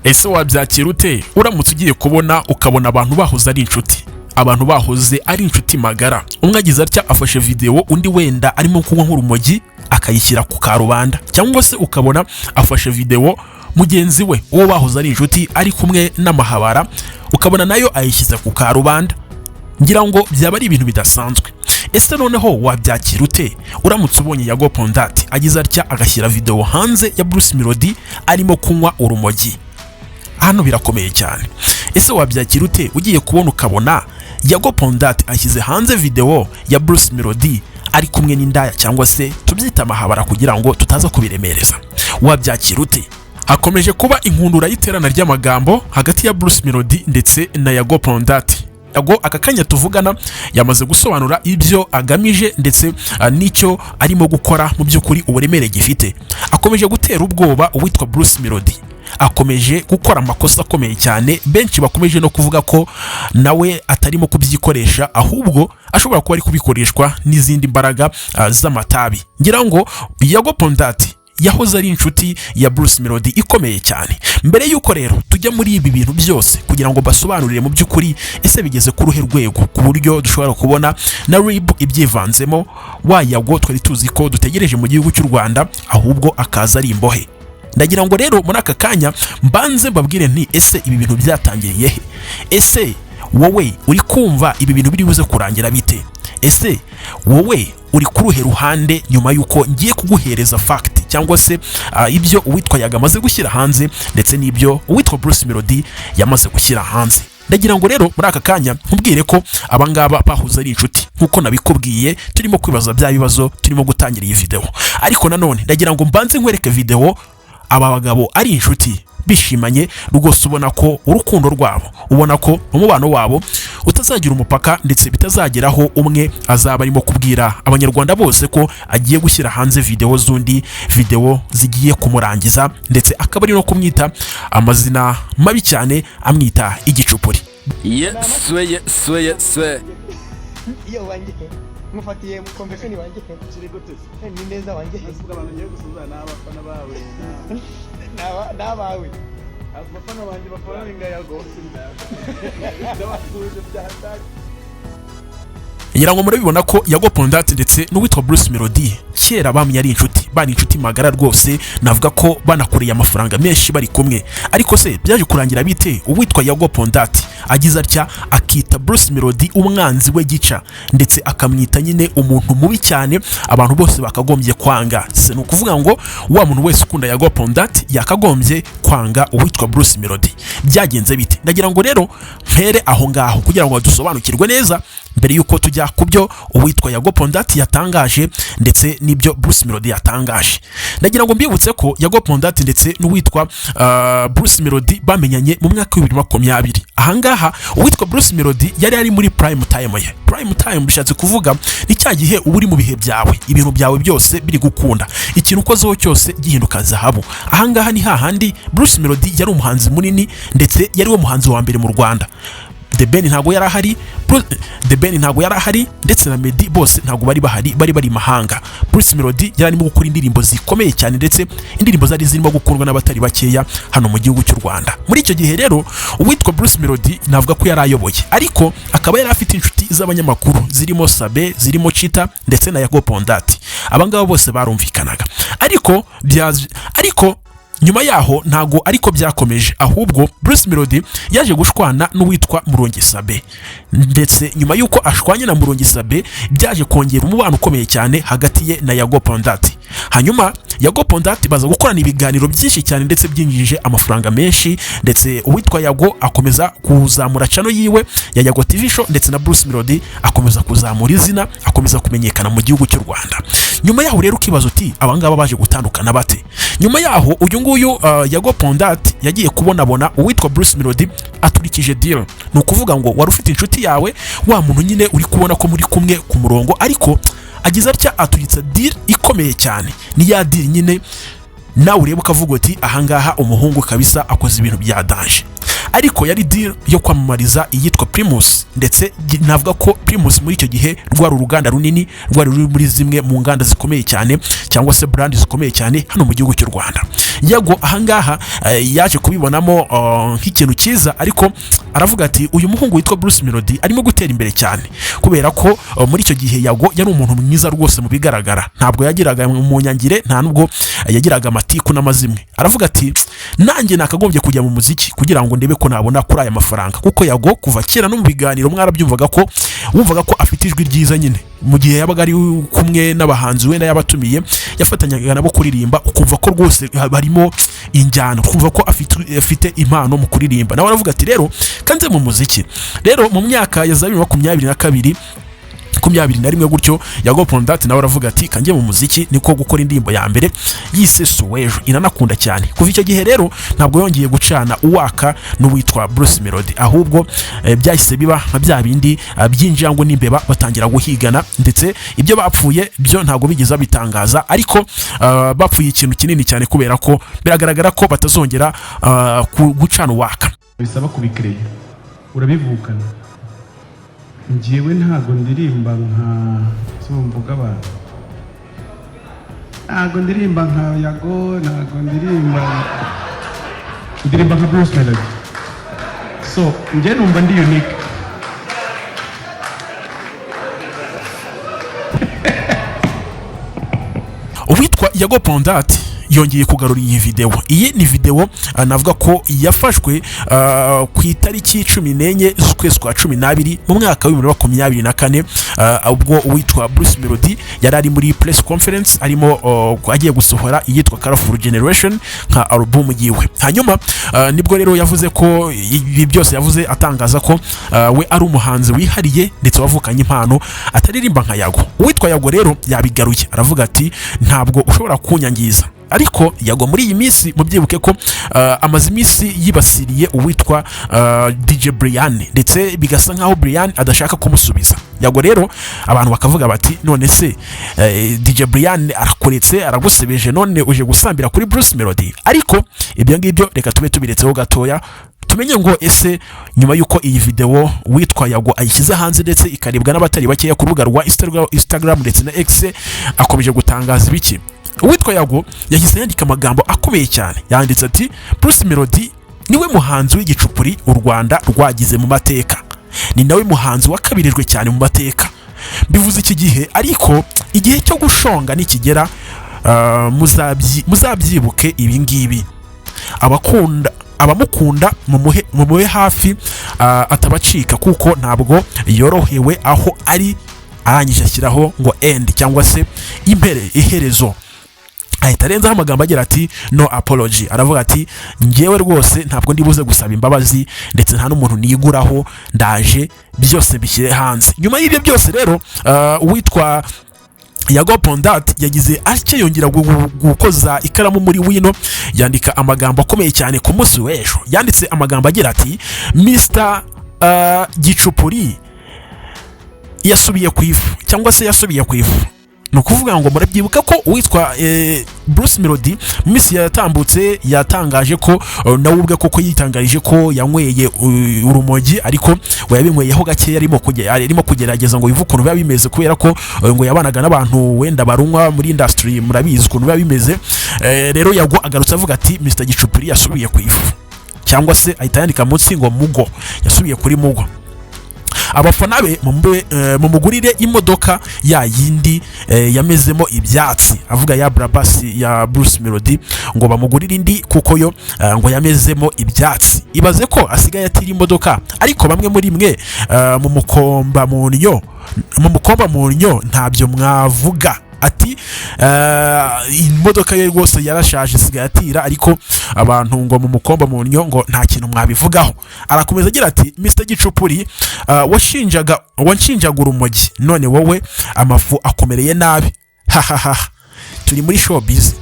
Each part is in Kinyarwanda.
Ese wabyakira ute uramutse ugiye kubona ukabona abantu bahoze ari inshuti, abantu bahoze ari inshuti magara, umwe agize atya afashe video undi wenda arimo kunywa nk'urumogi akayishyira ku karubanda, cyangwa se ukabona afashe video mugenzi we uwo bahoze ari inshuti ari kumwe n'amahabara ukabona nayo ayishyize ku karubanda. Ngira ngo byaba ari ibintu bidasanzwe. Ese noneho wabyakira ute uramutse ubonye Yago Pondati agize atya agashyira video hanze ya Bruce Melody arimo kunywa urumogi? Hano birakomeye cyane. Ese wabyakira ute ugiye kubona ukabona Yago Pondati ashyize hanze video ya Bruce Melody ari kumwe n'indaya cyangwa se tubyita amahabara kugira ngo tutaza kubiremereza? Wabyakira ute? Hakomeje kuba inkundura y'iterana ry'amagambo hagati ya Bruce Melody ndetse na Yago Pondati. Yago akakanya tuvugana yamaze gusobanura ibyo agamije ndetse nicyo arimo gukora mu by'ukuri uburemere gifite. Akomeje gutera ubwoba uwitwa Bruce Melody, akomeje gukora amakosa akomeye cyane, benshi bakomeje no kuvuga ko nawe atarimo kubyikoresha ahubwo ashobora kuba ari kubikoreshwa n'izindi mbaraga z'amatabi. Ngira ngo Yago Pondati yahoze ari inshuti ya Bruce Melody ikomeye cyane. Mbere yuko rero tujya muri ibi bintu byose kugira ngo basobanurire mu by'ukuri ese bigeze ku ruhe rwego ku buryo dushobora kubona na RIB ibyivanzemo, wa Yago twari tuzi ko dutegereje mu gihugu cy'u Rwanda ahubwo akaza ari imbohe. Ndagira ngo rero muri aka kanya mbanze mbabwire nti ese ibi bintu byatangiriye he? Ese wowe uri kumva ibi bintu biri buze kurangira bite? Ese wowe uri kuruhe ruhande nyuma yuko ngiye kuguhereza fact cyangwa se ibyo uwitwa Yaga amaze gushyira hanze ndetse n'ibyo uwitwa Bruce Melody yamaze gushyira hanze? Ndagira ngo rero muri aka kanya nkubwire ko abangaba bahuze ari inshuti nkuko nabikubwiye, turimo kwibaza bya bibazo turimo gutangira iyi video. Ariko nanone ndagira ngo mbanze nkwereke video aba bagabo ari inshuti bishimanye rwose, ubona ko urukundo rwabo, ubona ko umubano wabo utazagira umupaka ndetse bitazageraho umwe azaba arimo kubwira abanyarwanda bose ko agiye gushyira hanze video z'undi, video zigiye kumurangiza ndetse akaba ari no kumwita amazina mabi cyane, amwita igicupuri. Yeswe iyo wanjye mufatiye mukombekani wanjye kiri gute ni neza wanjye avuga abantu ngiye gusuza n'abafana bawe n'abawe abafana banjye bafana inga Yago ndabasuje byahataje. Ngira ngo murabibona ko Yago Pondati ndetse n'uwitwa Bruce Melody kera bamye ari inshuti, bani inshuti magara rwose, navuga ko banakoreye amafaranga menshi bari kumwe. Ariko se byaje kurangira bite uwitwa Yago Pondati agize atya akita Bruce Melody umwanzi we gica ndetse akamwita nyine umuntu mubi cyane abantu bose bakagombye kwanga? Se no kuvuga ngo wa muntu wese ukunda Yago Pondati yakagombye kwanga uwitwa Bruce Melody. Byagenze bite? Ndagira ngo rero mpere aho ngaho kugira ngo dusobanukirwe neza mbere yuko tujya kubyo uwitwa Yago Pondati yatangaje ndetse n'ibyo Bruce Melody yatangaje. Ndagira ngo mbibutse ko Yago Pondati ndetse n'uwitwa Bruce Melody bamenyanye mu mwaka wa 2020. Ahangaha uwitwa Bruce Melody yari ari muri prime time ye. Prime time bishatse kuvuga ni cya gihe uba uri mu bihe byawe, ibintu byawe byose biri gukunda, ikintu ukozeho cyose gihinduka zahabu. Ahangaha ni hahandi Bruce Melody yari umuhanzi munini ndetse yari we muhanzi wa mbere mu Rwanda. The Ben ntago yari ahari ndetse na Meddy bose ntago bari bahari, bari mahanga. Bruce Melody yari arimo gukora indirimbo zikomeye cyane ndetse indirimbo zari zirimo gukundwa n'abatari bakeya hano mu gihugu cy'u Rwanda. Muri icyo gihe rero uwitwa Bruce Melody navuga ko yari ayoboye, ariko akaba yari afite inshuti z'abanyamakuru zirimo Sabe, zirimo Chita ndetse na Yago Pondati. Abangaba bose barumvikanaga, ariko nyuma yaho ntago ariko byakomeje, ahubwo Bruce Melody yaje gushwana n'uwitwa Murongi Sabe, ndetse nyuma yuko ashwanye na Murongi Sabe byaje kongera umubano ukomeye cyane hagati ye na Yago Pondati. Hanyuma Yago Pondati baza gukorana ibiganiro byinshi cyane ndetse byinjije amafaranga menshi, ndetse uwitwa Yago akomeza kuzamura channel yiwe ya Yago TV show ndetse na Bruce Melody akomeza kuzamura izina, akomeza kumenyekana mu gihugu cy'u Rwanda. Nyuma yaho rero ukibaza uti abangaba baje gutandukana bate? Nyuma yaho uyu Yago Pondati yagiye kubonabona uwitwa Bruce Melody aturikije deal. No kuvuga ngo wari ufite inshuti yawe, wa muntu nyine uri kubona ko muri kumwe ku murongo, ariko agize atya aturitsa deal ikomeye cyane. Ni ya deal nyine nawe ureba ukavuga uti ahangaha umuhungu kabisa akoze ibintu bya danger. ariko yari deal yo kwamamariza iyitwa Primus, ndetse navuga ko Primus muri icyo gihe rwari uruganda runini, rwari ruri muri zimwe mu nganda zikomeye cyane cyangwa se brand zikomeye cyane hano mu gihugu cy'u Rwanda. Yago ahangaha yaje kubibonamo nk'ikintu cyiza, ariko aravuga ati uyu muhungu witwa Bruce Melody arimo gutera imbere cyane, kubera ko muri icyo gihe Yago yari umuntu mwiza rwose mu bigaragara, ntabwo yagiraga mu nyangire, nta nubwo yagiraga amatiku n'amazimwe. Aravuga ati nanjye nakagombye kujya mu muziki kugira ngo ndebe ko nabona kuri aya mafaranga, kuko Yago kuva kera no mu biganiro mwarabyumvaga ko wumvaga ko afite ijwi ryiza nyine, mu gihe yabaga ari kumwe n'abahanzi wenda yabatumiye yafatanyaga nabo kuririmba, ukumva ko rwose barimo injyana, ukumva ko afite impano mu kuririmba. Nawe aravuga ati rero kanze mu muziki. Rero mu myaka ya 2022 21 gutyo Yago Pondati nawe aravuga ati kanjye mu muziki niko gukora indirimbo ya mbere yise Suwejo, inanakunda cyane. Kuva icyo gihe rero ntabwo yongeye gucana uwaka n'uwitwa Bruce Melody, ahubwo byahise biba nka bya bindi by'injango n'imbeba batangira guhigana, ndetse ibyo bapfuye byo ntabwo bigeze bitangaza, ariko bapfuye ikintu kinini cyane, kubera ko biragaragara ko batazongera gucana uwaka. Bisaba kubikireye urabivukana. Njyewe ntago ndirimba nka mvuga abantu, ntago ndirimba nka Yago, ntago ndirimba nka Bruce Melody. So njye numva ndi unique. Uwitwa Yago Pondati yongeye kugarura iyi video. Iyi ni video navuga ko yafashwe ku itariki 14 z'ukwezi kwa 12 mu mwaka wa 2024, ubwo uwitwa Bruce Melody yari ari muri press conference arimo agiye gusohora iyitwa Colorful Generation nka album yiwe. Hanyuma nibwo rero yavuze ko ibi byose yavuze atangaza ko we ari umuhanzi wihariye ndetse wavukanye impano, ataririmba nka Yago. Uwitwa Yago rero yabigaruye, aravuga ati ntabwo ushobora kunyangiza. Ariko Yago muri iyi minsi mubyibuke ko amaze iminsi yibasiriye uwitwa DJ Brian, ndetse bigasa nkaho Brian adashaka kumusubiza. Yago rero abantu bakavuga bati none se DJ Brian arakuretse aragusebeje, none uje gusambira kuri Bruce Melody. Ariko ibyo ngibyo reka tube tubiretseho gatoya, tumenye ngo ese nyuma yuko iyi video witwa Yago ayishyize hanze ndetse ikaribwa n'abatari bakeya ku rubuga rwa Instagram ndetse na X, akomeje gutangaza ibiki. Uwitwa Yago yahise yandika amagambo akomeye cyane, yanditse ati Bruce Melody niwe muhanzi w'igicupuri u Rwanda rwagize mu mateka, ni nawe muhanzi wakabirijwe cyane mu mateka. Bivuze iki gihe, ariko igihe cyo gushonga nikigera muzabyibuke ibi ngibi. Abamukunda mumuhe hafi atabacika, kuko ntabwo yorohewe aho ari, arangije ashyiraho ngo end cyangwa se iherezo. Ahita arenzaho amagambo agira ati no apology. Aravuga ati ngewe rwose ntabwo ndibuze gusaba imbabazi, ndetse nta n'umuntu niguraho, ndaje byose bishyire hanze. Nyuma y'ibyo byose rero uwitwa Yago Pondati yagize atyo yongera gukoza ikaramu muri wino, yandika amagambo akomeye cyane ku munsi w'ejo. Yanditse amagambo agira ati Mr Gicupuri yasubiye ku ifu, cyangwa se yasubiye ku ifu. No kuvuga ngo murabyibuka ko uwitwa Bruce Melody mu minsi yatambutse yatangaje ko nawe ubwe koko yitangarije ko yanyweye urumogi, ariko we yabinyweyeho gake, yarimo kugerageza ngo yivuke ukuntu biba bimeze, kubera ko ngo yabanaga n'abantu wenda barunywa muri industry, murabizi ukuntu biba bimeze. Rero Yago agarutse avuga ati Mr Gicupuri yasubiye ku ifu, cyangwa se ahita yandika munsi ngo mugo, yasubiye kuri mugo. Abafana be mumugurire imodoka ya yindi yamezemo ibyatsi, avuga ya Brabasi ya Bruce Melody, ngo bamugurire indi kuko yo ngo yamezemo ibyatsi. Ibaze ko asigaye atira imodoka, ariko bamwe muri mwe mu mukomba mu nyo ntabyo mwavuga. Ati imodoka ye rwose yarashaje isigaye atira, ariko abantu ngo mu mukomba mu nyo ngo nta kintu mwabivugaho. Arakomeza agira ati Mr Gicupuri washinjaga urumogi, none wowe amafu akomereye nabi, hahaha turi muri showbiz.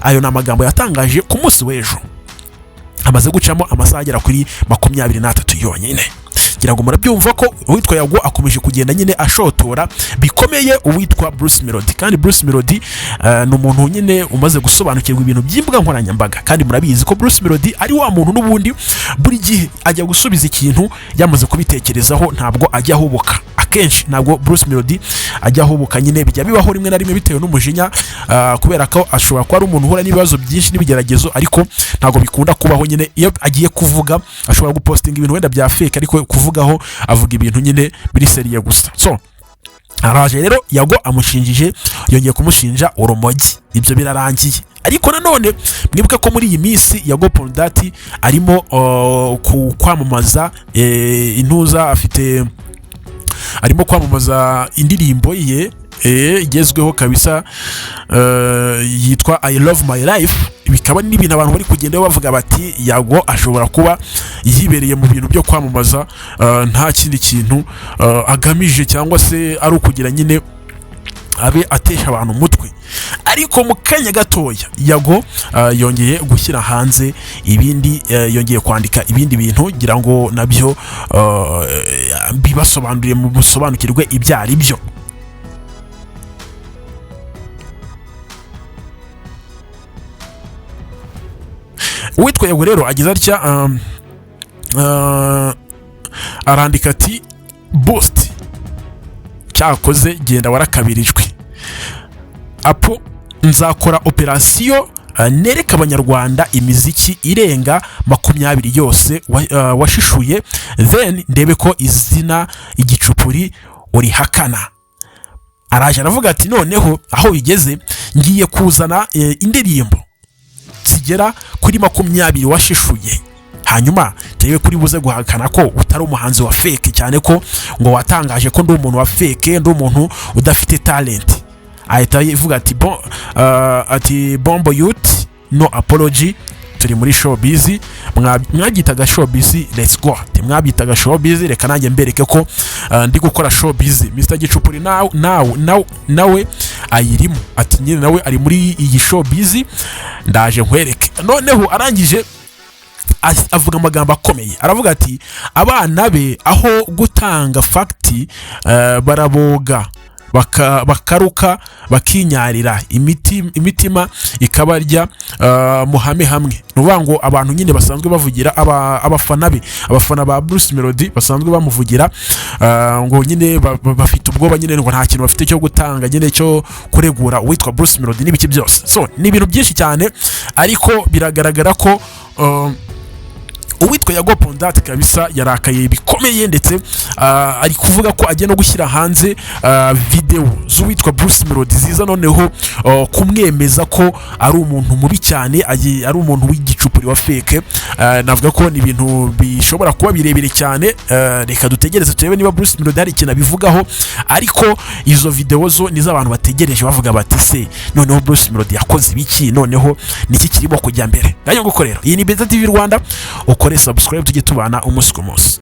Ayo ni amagambo yatangaje ku munsi w'ejo, amaze gucamo amasaha agera kuri 23 yonyine. ngira ngo murabyumva ko uwitwa Yago akomeje kugenda nyine ashotora bikomeye uwitwa Bruce Melody, kandi Bruce Melody ni umuntu nyine umaze gusobanukirwa ibintu by'imbuga nkoranyambaga, kandi murabizi ko Bruce Melody ari wa muntu n'ubundi buri gihe ajya gusubiza ikintu yamaze kubitekerezaho, ntabwo ajya ahubuka. Akenshi ntabwo Bruce Melody ajya ahubuka, nyine bijya bibaho rimwe na rimwe bitewe n'umujinya, kubera ko ashobora kuba ari umuntu uhura n'ibibazo byinshi n'ibigeragezo, ariko ntabwo bikunda kubaho. Nyine iyo agiye kuvuga ashobora gupostinga ibintu wenda bya fake, ariko kuvugaho avuga ibintu nyine biri seriye gusa. So araje rero Yago amushinjije, yongeye kumushinja urumogi, ibyo birarangiye. Ariko nanone mwibuke ko muri iyi minsi Yago Pondati arimo kwamamaza intuza, arimo kwamamaza indirimbo ye igezweho kabisa, yitwa I Love My Life. Bikaba n'ibintu abantu bari kugenda bavuga bati Yago ashobora kuba yibereye mu bintu byo kwamamaza, nta kindi kintu agamije, cyangwa se ari ukugira nyine abe atesha abantu umutwe. Ariko mu kanya gatoya Yago yongeye gushyira hanze ibindi, yongeye kwandika ibindi bintu ngira ngo nabyo bibasobanuriye mu busobanukirwe ibyo ari byo. Uwitwa Yago rero agize atya, arandika ati boost cyakoze genda warakabirijwe, apo nzakora operasiyo nereka abanyarwanda imiziki irenga 20 yose washishuye, then ndebe ko izina igicupuri urihakana. Araje aravuga ati noneho aho bigeze ngiye kuzana indirimbo zigera kuri 20 washishuye, hanyuma tewe kuri buze guhakana ko utari umuhanzi wa fake, cyane ko ngo watangaje ko ndi umuntu wa fake, ndi umuntu udafite talent. Ahita ivuga ati bombo youth no apology, turi muri showbiz, mwagitaga showbiz, let's go. Mwabitaga showbiz, reka nanjye mbereke ko ndi gukora showbiz. Mr Gicupuri nawe ayirimo, ati nyine nawe ari muri iyi showbiz, ndaje nkwereke. Noneho arangije avuga amagambo akomeye, aravuga ati abana be aho gutanga fakti baraboga bakaruka bakinyarira imitima ikabarya muhame hamwe. Nuvuga ngo abantu nyine basanzwe bavugira abafana be, abafana ba Bruce Melody basanzwe bamuvugira, ngo nyine bafite ubwoba nyine, ngo nta kintu bafite cyo gutanga nyine cyo kuregura uwitwa Bruce Melody n'ibiki byose. So ni ibintu byinshi cyane, ariko biragaragara ko uwitwa Yago Pondati kabisa yarakaye bikomeye, ndetse ari kuvuga ko agiye no gushyira hanze video z'uwitwa Bruce Melody ziza noneho kumwemeza ko ari umuntu mubi cyane, ari umuntu w'igicupuri wa fake. Navuga ko ni ibintu bishobora kuba birebire cyane, reka dutegereze turebe niba Bruce Melody hari ikintu abivugaho. Ariko izo video zo nizo abantu bategereje bavuga bati se noneho Bruce Melody yakoze ibiki, noneho niki kirimo kujya mbere. Ngayo nguko rero iyi ni Beta TV Rwanda, ukore subscribe tujye tubana umunsi ku munsi.